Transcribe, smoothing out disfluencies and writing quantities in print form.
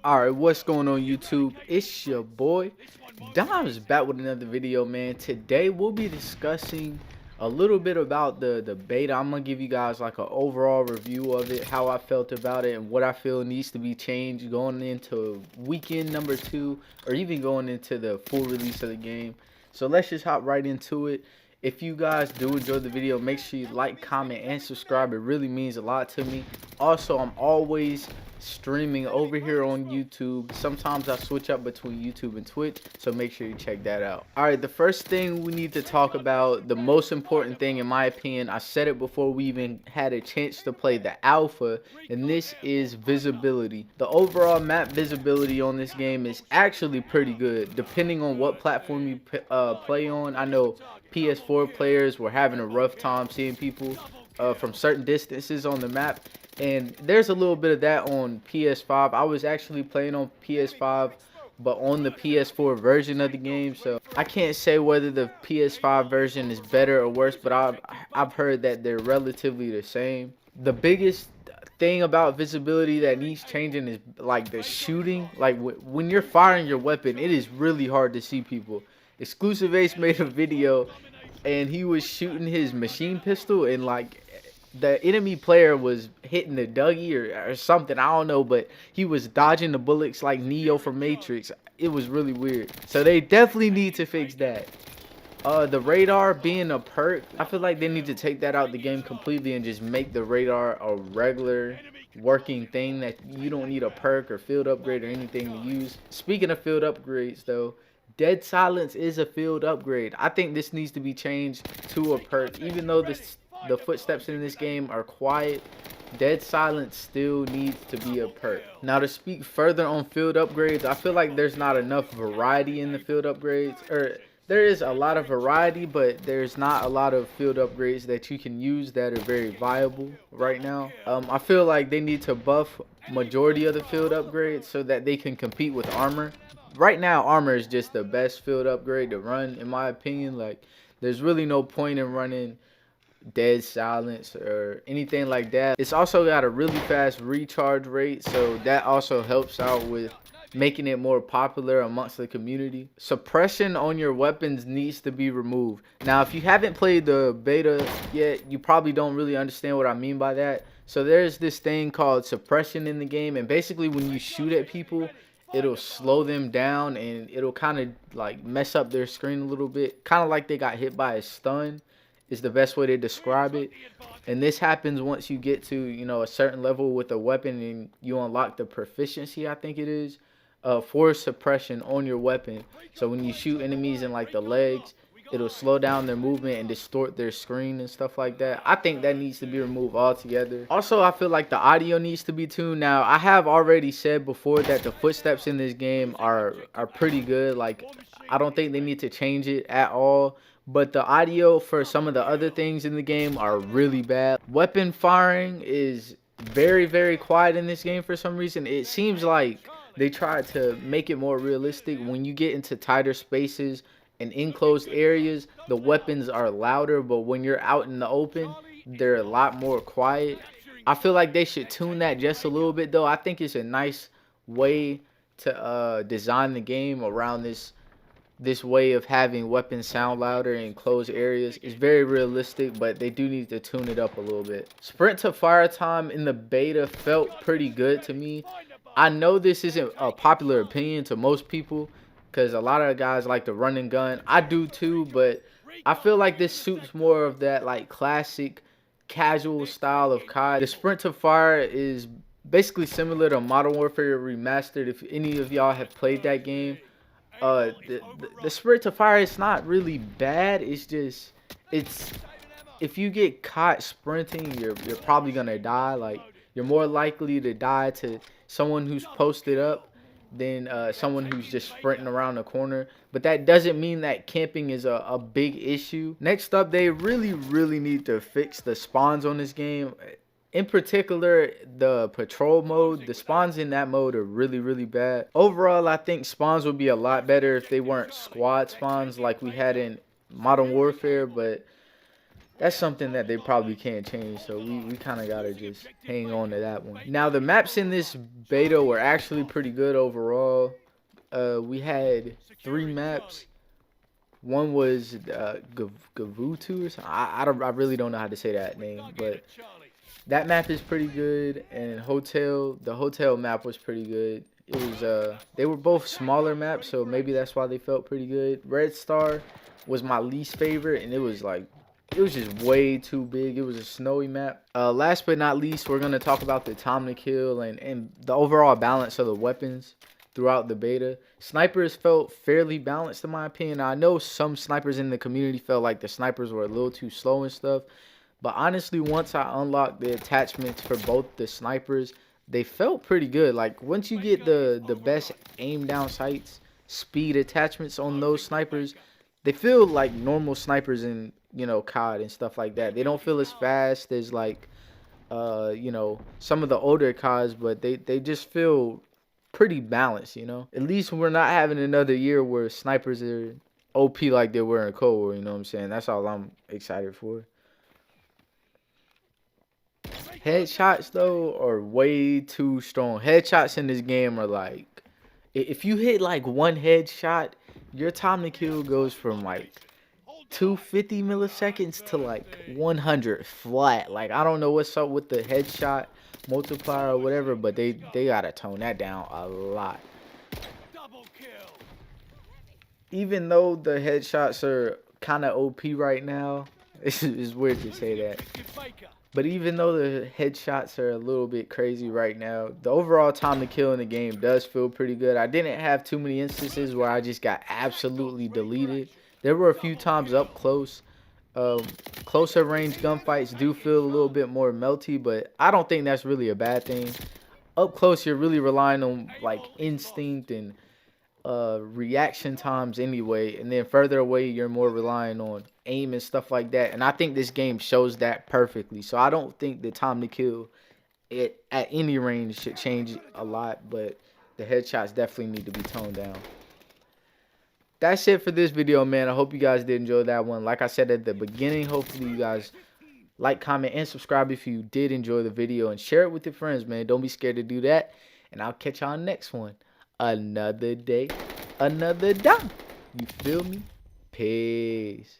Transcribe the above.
Alright, what's going on YouTube? It's your boy Dom's back with another video, man. Today we'll be discussing a little bit about the beta. I'm gonna give you guys like an overall review of it, how I felt about it, and what I feel needs to be changed going into weekend number 2 or even going into the full release of the game. So let's just hop right into it. If you guys do enjoy the video, make sure you like, comment, and subscribe. It really means a lot to me. Also, I'm always streaming over here on YouTube. Sometimes I switch up between YouTube and Twitch, so make sure you check that out. Alright, the first thing we need to talk about, the most important thing in my opinion, I said it before we even had a chance to play the alpha, and this is visibility. The overall map visibility on this game is actually pretty good, depending on what platform you play on. I know PS4 players were having a rough time seeing people from certain distances on the map, and there's a little bit of that on PS5. I was actually playing on PS5 but on the PS4 version of the game, so I can't say whether the PS5 version is better or worse, but I've heard that they're relatively the same. The biggest thing about visibility that needs changing is like the shooting. Like when you're firing your weapon, it is really hard to see people. Exclusive Ace made a video and he was shooting his machine pistol, and like the enemy player was hitting the Dougie or something, I don't know, but he was dodging the bullets like Neo from Matrix. It was really weird. So they definitely need to fix that. The radar being a perk, I feel like they need to take that out the game completely and just make the radar a regular working thing that you don't need a perk or field upgrade or anything to use. Speaking of field upgrades though, dead silence is a field upgrade. I think this needs to be changed to a perk. Even though the footsteps in this game are quiet, dead silence still needs to be a perk. Now to speak further on field upgrades, I feel like there's not enough variety in the field upgrades. Or there is a lot of variety, but there's not a lot of field upgrades that you can use that are very viable right now. I feel like they need to buff majority of the field upgrades so that they can compete with armor. Right now, armor is just the best field upgrade to run, in my opinion. Like, there's really no point in running dead silence or anything like that. It's also got a really fast recharge rate, so that also helps out with making it more popular amongst the community. Suppression on your weapons needs to be removed. Now, if you haven't played the beta yet, you probably don't really understand what I mean by that. So there's this thing called suppression in the game, and basically when you shoot at people, it'll slow them down and it'll kind of like mess up their screen a little bit, kind of like they got hit by a stun is the best way to describe it. And this happens once you get to, you know, a certain level with a weapon and you unlock the proficiency, I think it is, for suppression on your weapon. So when you shoot enemies in like the legs, it'll slow down their movement and distort their screen and stuff like that. I think that needs to be removed altogether. Also, I feel like the audio needs to be tuned. Now, I have already said before that the footsteps in this game are pretty good. Like, I don't think they need to change it at all. But the audio for some of the other things in the game are really bad. Weapon firing is very, very quiet in this game for some reason. It seems like they tried to make it more realistic. When you get into tighter spaces and enclosed areas, the weapons are louder, but when you're out in the open, they're a lot more quiet. I feel like they should tune that just a little bit though. I think it's a nice way to design the game around this way of having weapons sound louder in closed areas. Is very realistic, but they do need to tune it up a little bit. Sprint to fire time in the beta felt pretty good to me. I know this isn't a popular opinion to most people because a lot of guys like to run and gun. I do too, but I feel like this suits more of that like classic casual style of COD. The sprint to fire is basically similar to Modern Warfare Remastered. If any of y'all have played that game, the sprint to fire, it's not really bad. It's just, it's, if you get caught sprinting, you're probably gonna die. Like, you're more likely to die to someone who's posted up than someone who's just sprinting around the corner. But that doesn't mean that camping is a big issue. Next up, they really need to fix the spawns on this game. In particular, the patrol mode, the spawns in that mode are really bad. Overall, I think spawns would be a lot better if they weren't squad spawns like we had in Modern Warfare, but that's something that they probably can't change. So we kind of gotta just hang on to that one. Now the maps in this beta were actually pretty good overall. We had 3 maps. One was Gavutu or something. I really don't know how to say that name, but that map is pretty good. And the hotel map was pretty good. It was they were both smaller maps, so maybe that's why they felt pretty good. Red Star was my least favorite, and it was just way too big. It was a snowy map. Last but not least, we're gonna talk about the time to kill and the overall balance of the weapons throughout the beta. Snipers felt fairly balanced in my opinion. I know some snipers in the community felt like the snipers were a little too slow and stuff, but honestly, once I unlocked the attachments for both the snipers, they felt pretty good. Like once you get the best aim down sights, speed attachments on those snipers, they feel like normal snipers in, COD and stuff like that. They don't feel as fast as like some of the older CODs, but they just feel pretty balanced. At least we're not having another year where snipers are OP like they were in Cold War, you know what I'm saying? That's all I'm excited for. Headshots though are way too strong. Headshots in this game are like, if you hit like one headshot, your time to kill goes from like 250 milliseconds to like 100 flat. Like I don't know what's up with the headshot multiplier or whatever, but they gotta tone that down a lot. Even though the headshots are kind of OP right now, it's weird to say that. But even though the headshots are a little bit crazy right now, the overall time to kill in the game does feel pretty good. I didn't have too many instances where I just got absolutely deleted. There were a few times up close. Closer range gunfights do feel a little bit more melty, but I don't think that's really a bad thing. Up close, you're really relying on like instinct and reaction times anyway, and then further away you're more relying on aim and stuff like that, and I think this game shows that perfectly. So I don't think the time to kill at any range should change a lot, but the headshots definitely need to be toned down. That's it for this video, man. I hope you guys did enjoy that one. Like I said at the beginning, hopefully you guys like, comment, and subscribe if you did enjoy the video, and share it with your friends, man. Don't be scared to do that, and I'll catch y'all next one. Another day, another dime. You feel me? Peace.